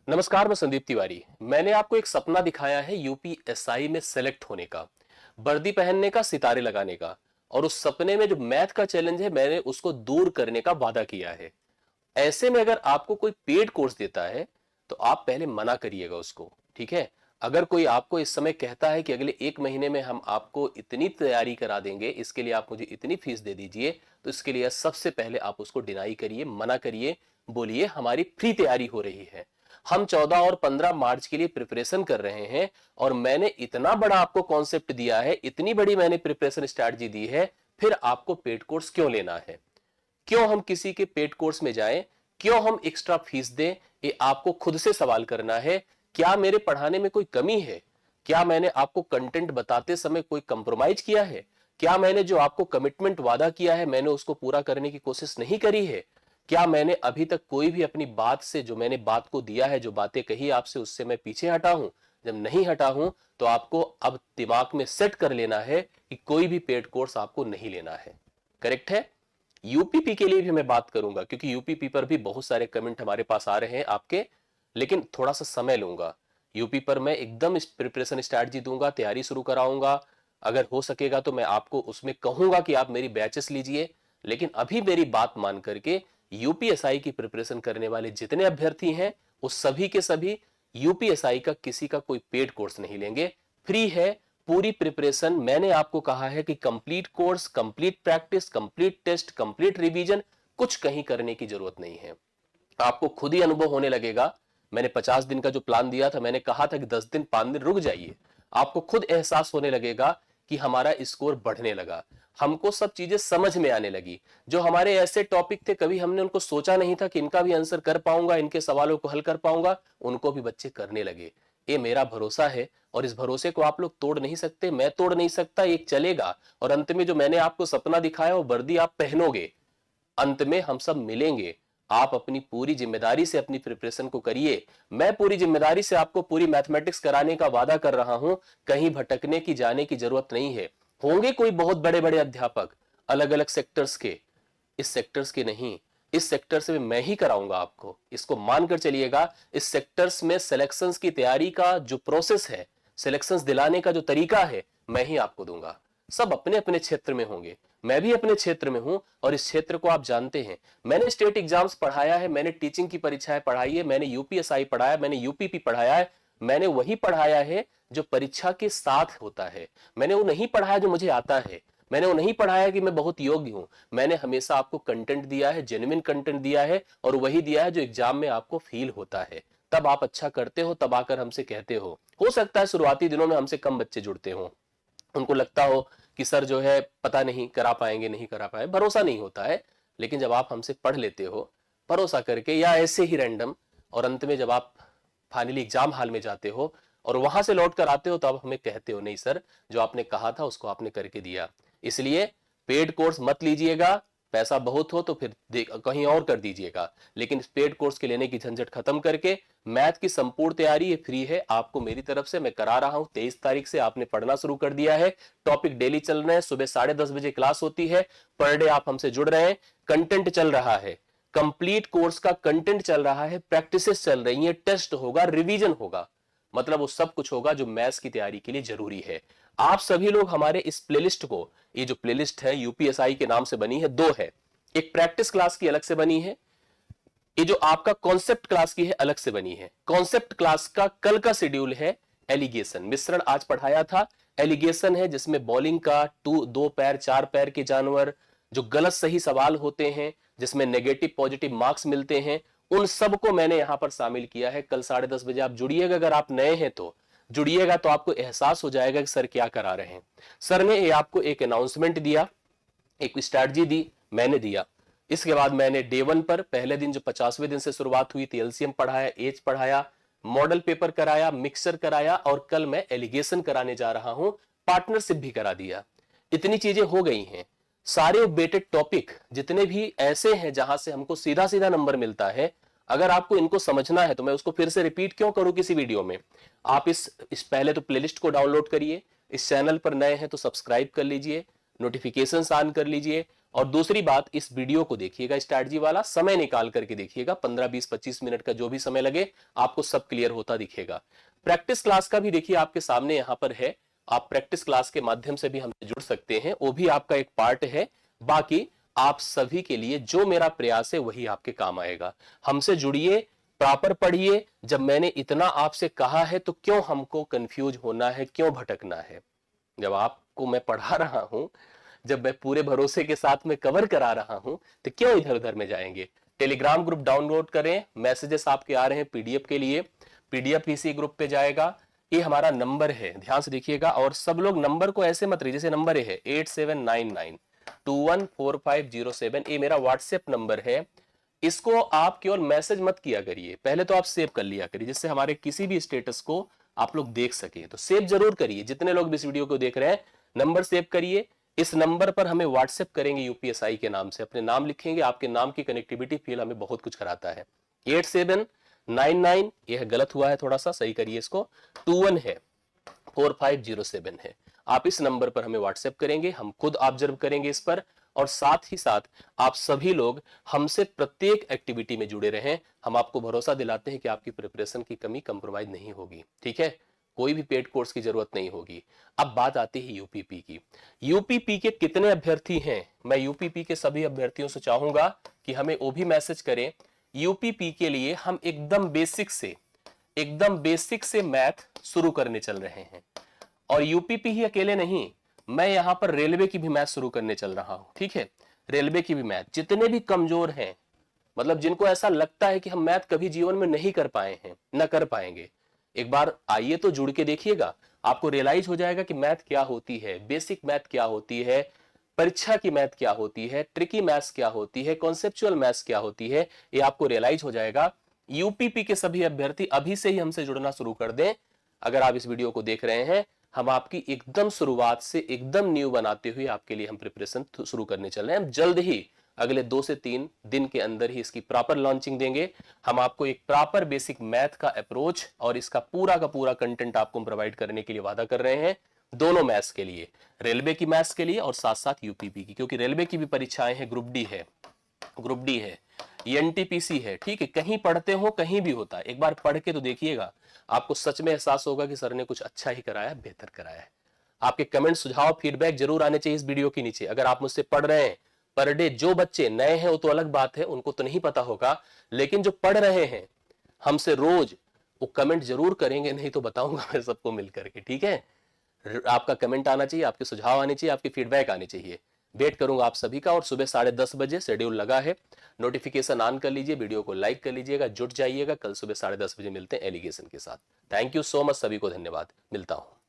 नमस्कार, मैं संदीप तिवारी। मैंने आपको एक सपना दिखाया है यूपीएसआई में सेलेक्ट होने का, वर्दी पहनने का, सितारे लगाने का। और उस सपने में जो मैथ का चैलेंज है, मैंने उसको दूर करने का वादा किया है। ऐसे में अगर आपको कोई पेड कोर्स देता है तो आप पहले मना करिएगा उसको, ठीक है। अगर कोई आपको इस समय कहता है कि अगले 1 महीने में हम आपको इतनी तैयारी करा देंगे, इसके लिए आप मुझे इतनी फीस दे दीजिए, तो इसके लिए सबसे पहले आप उसको डिनाई करिए, मना करिए। बोलिए हमारी फ्री तैयारी हो रही है, हम 14 और 15 मार्च के लिए प्रिपरेशन कर रहे हैं, और मैंने इतना बड़ा आपको कॉन्सेप्ट दिया है, इतनी बड़ी मैंने प्रिपरेशन स्ट्रैटेजी दी है, फिर आपको पेड कोर्स क्यों लेना है? क्यों हम किसी के पेड कोर्स में जाएं? क्यों हम एक्स्ट्रा फीस दें? ये आपको खुद से सवाल करना है। क्या मेरे पढ़ाने में कोई कमी है? क्या मैंने आपको कंटेंट बताते समय कोई कंप्रोमाइज किया है? क्या मैंने जो आपको कमिटमेंट वादा किया है, मैंने उसको पूरा करने की कोशिश नहीं करी है? क्या मैंने अभी तक कोई भी अपनी बात से, जो मैंने बात को दिया है, जो बातें कही आपसे, उससे मैं पीछे हटा हूं? जब नहीं हटा हूं तो आपको अब दिमाग में सेट कर लेना है कि कोई भी पेड कोर्स आपको नहीं लेना है। करेक्ट है? यूपीपी के लिए भी मैं बात करूंगा, क्योंकि यूपीपी पर भी बहुत सारे कमेंट हमारे पास आ रहे हैं आपके, लेकिन थोड़ा सा समय लूंगा। यूपी पर मैं एकदम प्रिपरेशन स्ट्रैटेजी दूंगा, तैयारी शुरू कराऊंगा। अगर हो सकेगा तो मैं आपको उसमें कहूंगा कि आप मेरी बैचेस लीजिए। लेकिन अभी मेरी बात मान करके यूपीएसआई की प्रिपरेशन करने वाले जितने अभ्यर्थी हैं, उस सभी के सभी यूपीएसआई का किसी का कोई पेड कोर्स नहीं लेंगे। फ्री है पूरी प्रिपरेशन। मैंने आपको कहा है कि complete course, complete practice, complete test, complete revision, कुछ कहीं करने की जरूरत नहीं है। आपको खुद ही अनुभव होने लगेगा। मैंने 50 दिन का जो प्लान दिया था, मैंने कहा था कि 10 दिन 5 दिन रुक जाइए। आपको खुद एहसास होने लगेगा कि हमारा स्कोर बढ़ने लगा, हमको सब चीजें समझ में आने लगी। जो हमारे ऐसे टॉपिक थे, कभी हमने उनको सोचा नहीं था कि इनका भी आंसर कर पाऊंगा, इनके सवालों को हल कर पाऊंगा, उनको भी बच्चे करने लगे। ये मेरा भरोसा है, और इस भरोसे को आप लोग तोड़ नहीं सकते, मैं तोड़ नहीं सकता, ये चलेगा। और अंत में जो मैंने आपको सपना दिखाया, वो वर्दी आप पहनोगे। अंत में हम सब मिलेंगे। आप अपनी पूरी जिम्मेदारी से अपनी प्रिपरेशन को करिए। मैं पूरी जिम्मेदारी से आपको पूरी मैथमेटिक्स कराने का वादा कर रहा हूं। कहीं भटकने की, जाने की जरूरत नहीं है। होंगे कोई बहुत बड़े बड़े अध्यापक अलग अलग सेक्टर्स के, इस सेक्टर्स के नहीं। इस सेक्टर से मैं ही कराऊंगा आपको, इसको मानकर चलिएगा। इस सेक्टर्स में सिलेक्शंस की तैयारी का जो प्रोसेस है, सिलेक्शंस दिलाने का जो तरीका है, मैं ही आपको दूंगा। सब अपने अपने क्षेत्र में होंगे, मैं भी अपने क्षेत्र में हूं, और इस क्षेत्र को आप जानते हैं। मैंने स्टेट एग्जाम्स पढ़ाया है, मैंने टीचिंग की परीक्षाएं पढ़ाई है, मैंने यूपीएसआई पढ़ाया, मैंने यूपीपी पढ़ाया है। मैंने वही पढ़ाया है जो परीक्षा के साथ होता है। मैंने वो नहीं पढ़ाया जो मुझे आता है। मैंने वो नहीं पढ़ाया कि मैं बहुत योग्य हूं। मैंने हमेशा आपको कंटेंट दिया है, जेन्युइन कंटेंट दिया है, और वही दिया है जो एग्जाम में आपको फील होता है। तब आप अच्छा करते हो, तब आकर हमसे कहते हो सकता है शुरुआती दिनों में हमसे कम बच्चे जुड़ते हो, उनको लगता हो कि सर जो है पता नहीं करा पाएंगे, नहीं करा पाए, भरोसा नहीं होता है। लेकिन जब आप हमसे पढ़ लेते हो भरोसा करके, या ऐसे ही रैंडम, और अंत में जब आप फाइनली एग्जाम हॉल में जाते हो और वहां से लौट कर आते हो, तो आप हमें कहते हो नहीं सर, जो आपने कहा था उसको आपने करके दिया। इसलिए पेड कोर्स मत लीजिएगा। पैसा बहुत हो तो फिर कहीं और कर दीजिएगा, लेकिन इस पेड कोर्स के लेने की झंझट खत्म करके मैथ की संपूर्ण तैयारी ये फ्री है आपको मेरी तरफ से, मैं करा रहा हूं। 23 तारीख से आपने पढ़ना शुरू कर दिया है। टॉपिक डेली चल रहे हैं, सुबह 10:30 बजे क्लास होती है। पर डे आप हमसे जुड़ रहे हैं, कंटेंट चल रहा है, कंप्लीट कोर्स का कंटेंट चल रहा है, प्रैक्टिसेस चल रही है, टेस्ट होगा, रिवीजन होगा। मतलब वो सब कुछ होगा जो मैथ्स की तैयारी के लिए जरूरी है। आप सभी लोग हमारे इस प्लेलिस्ट को, ये जो प्लेलिस्ट है यूपीएसआई के नाम से बनी है, दो है। एक प्रैक्टिस क्लास की अलग से बनी है, ये जो आपका कॉन्सेप्ट क्लास की है अलग से बनी है। कॉन्सेप्ट क्लास का कल का शेड्यूल है एलिगेशन, मिश्रण आज पढ़ाया था। एलिगेशन है जिसमें बॉलिंग का, दो पैर, चार पैर के जानवर, जो गलत सही सवाल होते हैं, जिसमें नेगेटिव पॉजिटिव मार्क्स मिलते हैं, उन सबको मैंने यहां पर शामिल किया है। कल 10:30 बजे आप जुड़िएगा। अगर आप नए हैं तो जुड़िएगा, तो आपको एहसास हो जाएगा कि सर क्या करा रहे हैं। सर ने ये आपको एक अनाउंसमेंट दिया, एक स्ट्रैटेजी दी, मैंने दिया। इसके बाद मैंने डे 1 पर, पहले दिन जो 50वें दिन से शुरुआत हुई थी, एलसीएम पढ़ाया, एज पढ़ाया, मॉडल पेपर कराया, मिक्सर कराया, और कल मैं एलिगेशन कराने जा रहा हूं, पार्टनरशिप भी करा दिया। इतनी चीजें हो गई हैं। सारे वेटेड टॉपिक जितने भी ऐसे हैं जहां से हमको सीधा सीधा नंबर मिलता है, अगर आपको इनको समझना है तो मैं उसको फिर से रिपीट क्यों करूं किसी वीडियो में। आप इस पहले तो प्लेलिस्ट को डाउनलोड करिए, इस चैनल पर नए हैं तो सब्सक्राइब कर लीजिए, नोटिफिकेशंस ऑन कर लीजिए, और दूसरी बात, इस वीडियो को देखिएगा स्ट्रैटेजी वाला, समय निकाल करके देखिएगा, 15 20 25 मिनट का जो भी समय लगे, आपको सब क्लियर होता दिखेगा। प्रैक्टिस क्लास का भी देखिए आपके सामने यहां पर है, आप प्रैक्टिस क्लास के माध्यम से भी हमसे जुड़ सकते हैं, वो भी आपका एक पार्ट है। बाकी आप सभी के लिए जो मेरा प्रयास है वही आपके काम आएगा। हमसे जुड़िए, प्रॉपर पढ़िए। जब मैंने इतना आपसे कहा है तो क्यों हमको कंफ्यूज होना है, क्यों भटकना है? जब आपको मैं पढ़ा रहा हूं, जब मैं पूरे भरोसे के साथ में कवर करा रहा हूं, तो क्यों इधर उधर में जाएंगे? टेलीग्राम ग्रुप डाउनलोड करें, मैसेजेस आपके आ रहे हैं पीडीएफ के लिए, पीडीएफ इसी ग्रुप पे जाएगा। ये हमारा नंबर है, ध्यान से देखिएगा। और सब लोग नंबर को ऐसे मत रहिए, जैसे नंबर है 8799214507, ये मेरा व्हाट्सएप नंबर है। इसको आप केवल मैसेज मत किया करिए, पहले तो आप सेव कर लिया करिए, जिससे हमारे किसी भी स्टेटस को आप लोग देख सके। तो सेव जरूर करिए, जितने लोग भी इस वीडियो को देख रहे हैं नंबर सेव करिए। इस नंबर पर हमें व्हाट्सएप करेंगे यूपीएसआई के नाम से, अपने नाम लिखेंगे, आपके नाम की कनेक्टिविटी फील हमें बहुत कुछ कराता है। 8799, यह गलत हुआ है थोड़ा सा, सही करिए इसको, 21 है, 4507 है। आप इस नंबर पर हमें व्हाट्सएप करेंगे, हम खुद ऑब्जर्व करेंगे इस पर। और साथ ही साथ आप सभी लोग हमसे प्रत्येक एक्टिविटी में जुड़े रहें। हम आपको भरोसा दिलाते हैं कि आपकी प्रिपरेशन की कमी कंप्रोमाइज नहीं होगी, ठीक है? कोई भी पेड कोर्स की जरूरत नहीं होगी। अब बात आती है यूपीपी की। यूपीपी के कितने अभ्यर्थी हैं? मैं यूपीपी के सभी अभ्यर्थियों से चाहूंगा कि हमें वो भी मैसेज करें। यूपीपी के लिए हम एकदम बेसिक से मैथ शुरू करने चल रहे हैं। और यूपीपी ही अकेले नहीं, मैं यहां पर रेलवे की भी मैथ शुरू करने चल रहा हूं, ठीक है? रेलवे की भी मैथ, जितने भी कमजोर हैं, मतलब जिनको ऐसा लगता है कि हम मैथ कभी जीवन में नहीं कर पाए हैं, न कर पाएंगे, एक बार आइए तो जुड़ के देखिएगा। आपको रियलाइज हो जाएगा कि मैथ क्या होती है, बेसिक मैथ क्या होती है, परीक्षा की मैथ क्या होती है, ट्रिकी मैथ्स क्या होती है, कॉन्सेप्चुअल मैथ्स क्या होती है, ये आपको रियलाइज हो जाएगा। यूपीपी के सभी अभ्यर्थी अभी से ही हमसे जुड़ना शुरू कर दें। अगर आप इस वीडियो को देख रहे हैं, हम आपकी एकदम शुरुआत से एकदम न्यू बनाते हुए आपके लिए हम प्रिपरेशन शुरू करने चल रहे हैं। हम जल्द ही अगले 2 से 3 दिन के अंदर ही इसकी प्रॉपर लॉन्चिंग देंगे। हम आपको एक प्रॉपर बेसिक मैथ का अप्रोच और इसका पूरा का पूरा कंटेंट आपको प्रोवाइड करने के लिए वादा कर रहे हैं, दोनों मैथ्स के लिए, रेलवे की मैथ्स के लिए और साथ साथ यूपीपी की, क्योंकि रेलवे की भी परीक्षाएं हैं, ग्रुप डी है, एनटीपीसी है, ठीक है? कहीं पढ़ते हो कहीं भी होता है, एक बार पढ़ के तो देखिएगा, आपको सच में एहसास होगा कि सर ने कुछ अच्छा ही कराया, बेहतर कराया है। आपके कमेंट, सुझाव, फीडबैक जरूर आने चाहिए इस वीडियो के नीचे। अगर आप मुझसे पढ़ रहे हैं पर डे, जो बच्चे नए हैं वो तो अलग बात है, उनको तो नहीं पता होगा, लेकिन जो पढ़ रहे हैं हमसे रोज, वो कमेंट जरूर करेंगे, नहीं तो बताऊंगा मैं सबको मिल करके, ठीक है? आपका कमेंट आना चाहिए, आपके सुझाव आने चाहिए, आपकी फीडबैक आनी चाहिए। वेट करूंगा आप सभी का। और सुबह 10:30 बजे शेड्यूल लगा है, नोटिफिकेशन ऑन कर लीजिए, वीडियो को लाइक कर लीजिएगा, जुट जाइएगा। कल सुबह 10:30 बजे मिलते हैं एलिगेशन के साथ। थैंक यू सो मच, सभी को धन्यवाद, मिलता हूं।